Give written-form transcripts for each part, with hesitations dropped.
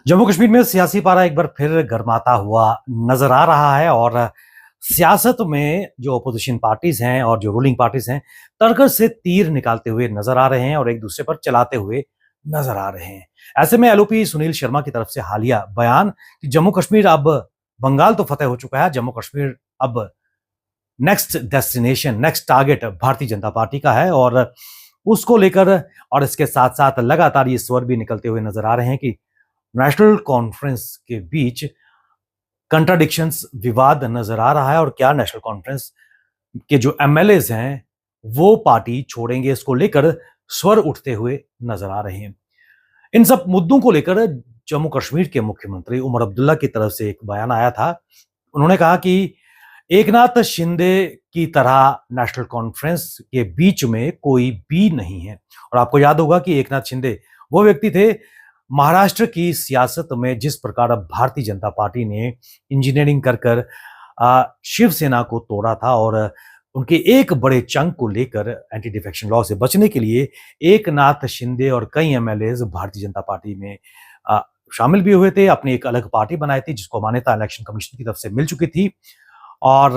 जम्मू कश्मीर में सियासी पारा एक बार फिर गर्माता हुआ नजर आ रहा है और सियासत में जो अपोजिशन पार्टीज हैं और जो रूलिंग पार्टीज हैं तर्कस से तीर निकालते हुए नजर आ रहे हैं और एक दूसरे पर चलाते हुए नजर आ रहे हैं। ऐसे में एलओपी सुनील शर्मा की तरफ से हालिया बयान कि जम्मू कश्मीर अब बंगाल तो फतेह हो चुका है, जम्मू कश्मीर अब next destination next target Bharatiya Janata party का है और उसको लेकर और इसके साथ साथ लगातार ये स्वर भी निकलते हुए नजर आ रहे हैं कि नेशनल कॉन्फ्रेंस के बीच कंट्राडिक्शंस विवाद नजर आ रहा है और क्या नेशनल कॉन्फ्रेंस के जो एमएलएज हैं वो पार्टी छोड़ेंगे, इसको लेकर स्वर उठते हुए नजर आ रहे हैं। इन सब मुद्दों को लेकर जम्मू कश्मीर के मुख्यमंत्री उमर अब्दुल्ला की तरफ से एक बयान आया था। उन्होंने कहा कि एकनाथ शिंदे की तरह नेशनल कॉन्फ्रेंस के बीच में कोई बी नहीं है। और आपको याद होगा कि एकनाथ शिंदे वो व्यक्ति थे महाराष्ट्र की सियासत में जिस प्रकार अब भारतीय जनता पार्टी ने इंजीनियरिंग कर कर शिवसेना को तोड़ा था और उनके एक बड़े चंक को लेकर एंटी डिफेक्शन लॉ से बचने के लिए एकनाथ शिंदे और कई एमएलए भारतीय जनता पार्टी में शामिल भी हुए थे, अपनी एक अलग पार्टी बनाई थी जिसको मान्यता इलेक्शन कमीशन की तरफ से मिल चुकी थी। और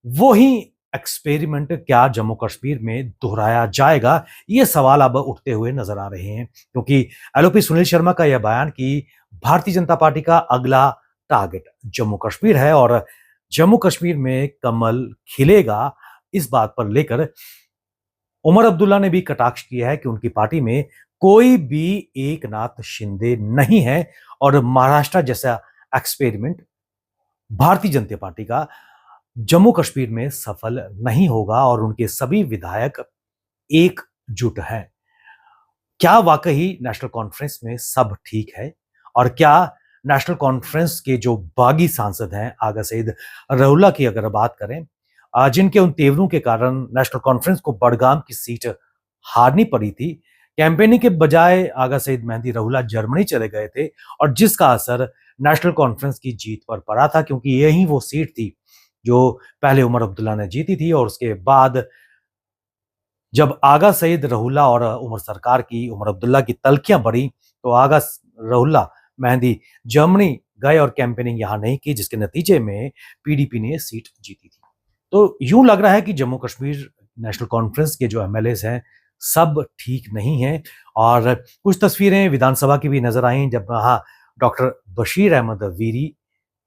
वो ही एक्सपेरिमेंट क्या जम्मू कश्मीर में दोहराया जाएगा, ये सवाल अब उठते हुए नजर आ रहे हैं क्योंकि एलओपी सुनील शर्मा का यह बयान कि भारतीय जनता पार्टी का अगला टारगेट जम्मू कश्मीर है और जम्मू कश्मीर में कमल खिलेगा, इस बात पर लेकर उमर अब्दुल्ला ने भी कटाक्ष किया है कि उनकी पार्टी में कोई भी एकनाथ शिंदे नहीं है और महाराष्ट्र जैसा एक्सपेरिमेंट भारतीय जनता पार्टी का जम्मू कश्मीर में सफल नहीं होगा और उनके सभी विधायक एकजुट हैं। क्या वाकई नेशनल कॉन्फ्रेंस में सब ठीक है और क्या नेशनल कॉन्फ्रेंस के जो बागी सांसद हैं, आगा सईद रहुल्ला की अगर बात करें, जिनके उन तेवरों के कारण नेशनल कॉन्फ्रेंस को बडगाम की सीट हारनी पड़ी थी, कैंपेनिंग के बजाय आगा सईद मेहंदी रहुल्ला जर्मनी चले गए थे और जिसका असर नेशनल कॉन्फ्रेंस की जीत पर पड़ा था क्योंकि यही वो सीट थी जो पहले उमर अब्दुल्ला ने जीती थी और उसके बाद जब आगा सईद रहुल्ला और उमर अब्दुल्ला की तलखियां बढ़ी तो आगा रहुल्ला मेहंदी जर्मनी गए और कैंपेनिंग यहां नहीं की, जिसके नतीजे में पीडीपी ने सीट जीती थी। तो यूं लग रहा है कि जम्मू कश्मीर नेशनल कॉन्फ्रेंस के जो एमएलए हैं सब ठीक नहीं है और कुछ तस्वीरें विधानसभा की भी नजर आई जब वहां डॉक्टर बशीर अहमद वीरी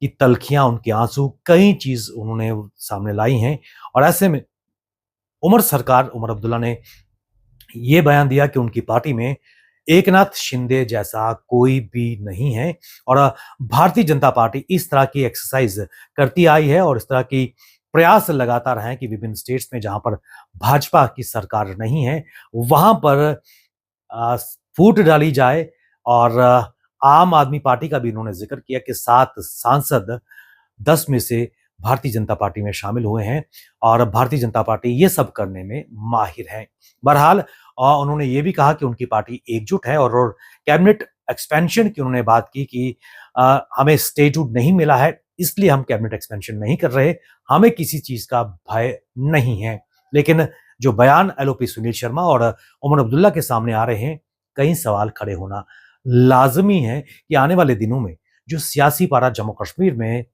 की तलखियां, उनके आंसू, कई चीज उन्होंने सामने लाई हैं और ऐसे में उमर अब्दुल्ला ने यह बयान दिया कि उनकी पार्टी में एकनाथ शिंदे जैसा कोई भी नहीं है और भारतीय जनता पार्टी इस तरह की एक्सरसाइज करती आई है और इस तरह की प्रयास लगातार हैं कि विभिन्न स्टेट्स में जहां पर भाजपा की सरकार नहीं है वहां पर फूट डाली जाए। और आम आदमी पार्टी का भी उन्होंने जिक्र किया कि 7 सांसद 10 में से भारतीय जनता पार्टी में शामिल हुए हैं और भारतीय जनता पार्टी ये सब करने में माहिर है। बहरहाल उन्होंने ये भी कहा कि उनकी पार्टी एकजुट है और कैबिनेट एक्सपेंशन की उन्होंने बात की कि हमें स्टेटहुड नहीं मिला है इसलिए हम कैबिनेट एक्सपेंशन नहीं कर रहे, हमें किसी चीज का भय नहीं है। लेकिन जो बयान एलओपी सुनील शर्मा और उमर अब्दुल्ला के सामने आ रहे हैं, कई सवाल खड़े होना लाजमी है कि आने वाले दिनों में जो सियासी पारा जम्मू कश्मीर में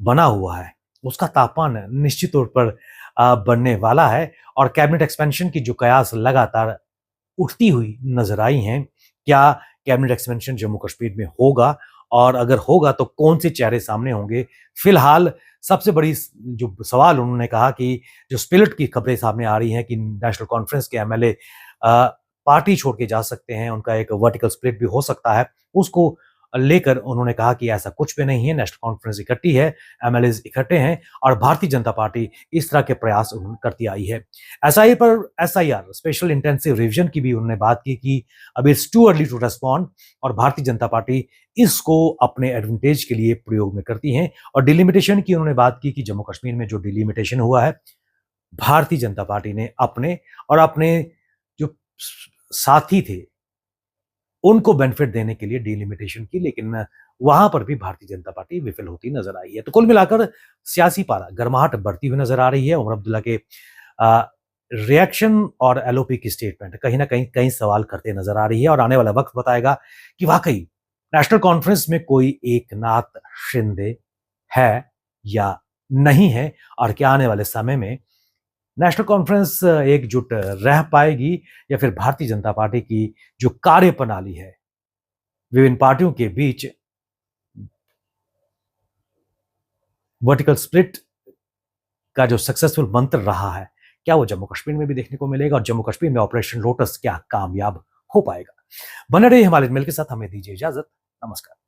बना हुआ है उसका तापमान निश्चित तौर पर बढ़ने वाला है और कैबिनेट एक्सपेंशन की जो कयास लगातार उठती हुई नजर आई हैं, क्या कैबिनेट एक्सपेंशन जम्मू कश्मीर में होगा और अगर होगा तो कौन से चेहरे सामने होंगे। फिलहाल सबसे बड़ी जो सवाल उन्होंने कहा कि जो स्पिलिट की खबरें सामने आ रही हैं कि नेशनल कॉन्फ्रेंस के एमएलए पार्टी छोड़ के जा सकते हैं, उनका एक वर्टिकल स्प्लिट भी हो सकता है, उसको लेकर उन्होंने कहा कि ऐसा कुछ भी नहीं है, नेशनल कॉन्फ्रेंस इकट्ठी है, एमएलए इकट्ठे हैं और भारतीय जनता पार्टी इस तरह के प्रयास करती आई है। एसआई पर एसआईआर स्पेशल इंटेंसिव रिवीजन की भी उन्होंने बात की कि अब it's too early to respond और भारतीय जनता पार्टी इसको अपने एडवांटेज के लिए प्रयोग में करती है। और डिलिमिटेशन की उन्होंने बात की कि जम्मू कश्मीर में जो डिलिमिटेशन हुआ है भारतीय जनता पार्टी ने अपने जो साथी थे उनको बेनिफिट देने के लिए डिलिमिटेशन की, लेकिन वहां पर भी भारतीय जनता पार्टी विफल होती नजर आई है। तो कुल मिलाकर सियासी पारा गर्माहट बढ़ती हुई नजर आ रही है। उमर अब्दुल्ला के रिएक्शन और एलओपी की स्टेटमेंट कहीं ना कहीं कई सवाल करते नजर आ रही है और आने वाला वक्त बताएगा कि वाकई नेशनल कॉन्फ्रेंस में कोई एकनाथ शिंदे है या नहीं है, और क्या आने वाले समय में नेशनल कॉन्फ्रेंस एकजुट रह पाएगी, या फिर भारतीय जनता पार्टी की जो कार्यप्रणाली है विभिन्न पार्टियों के बीच वर्टिकल स्प्लिट का जो सक्सेसफुल मंत्र रहा है, क्या वो जम्मू कश्मीर में भी देखने को मिलेगा, और जम्मू कश्मीर में ऑपरेशन लोटस क्या कामयाब हो पाएगा? बने रहिए हिमालय मेल के साथ, हमें दीजिए इजाजत। नमस्कार।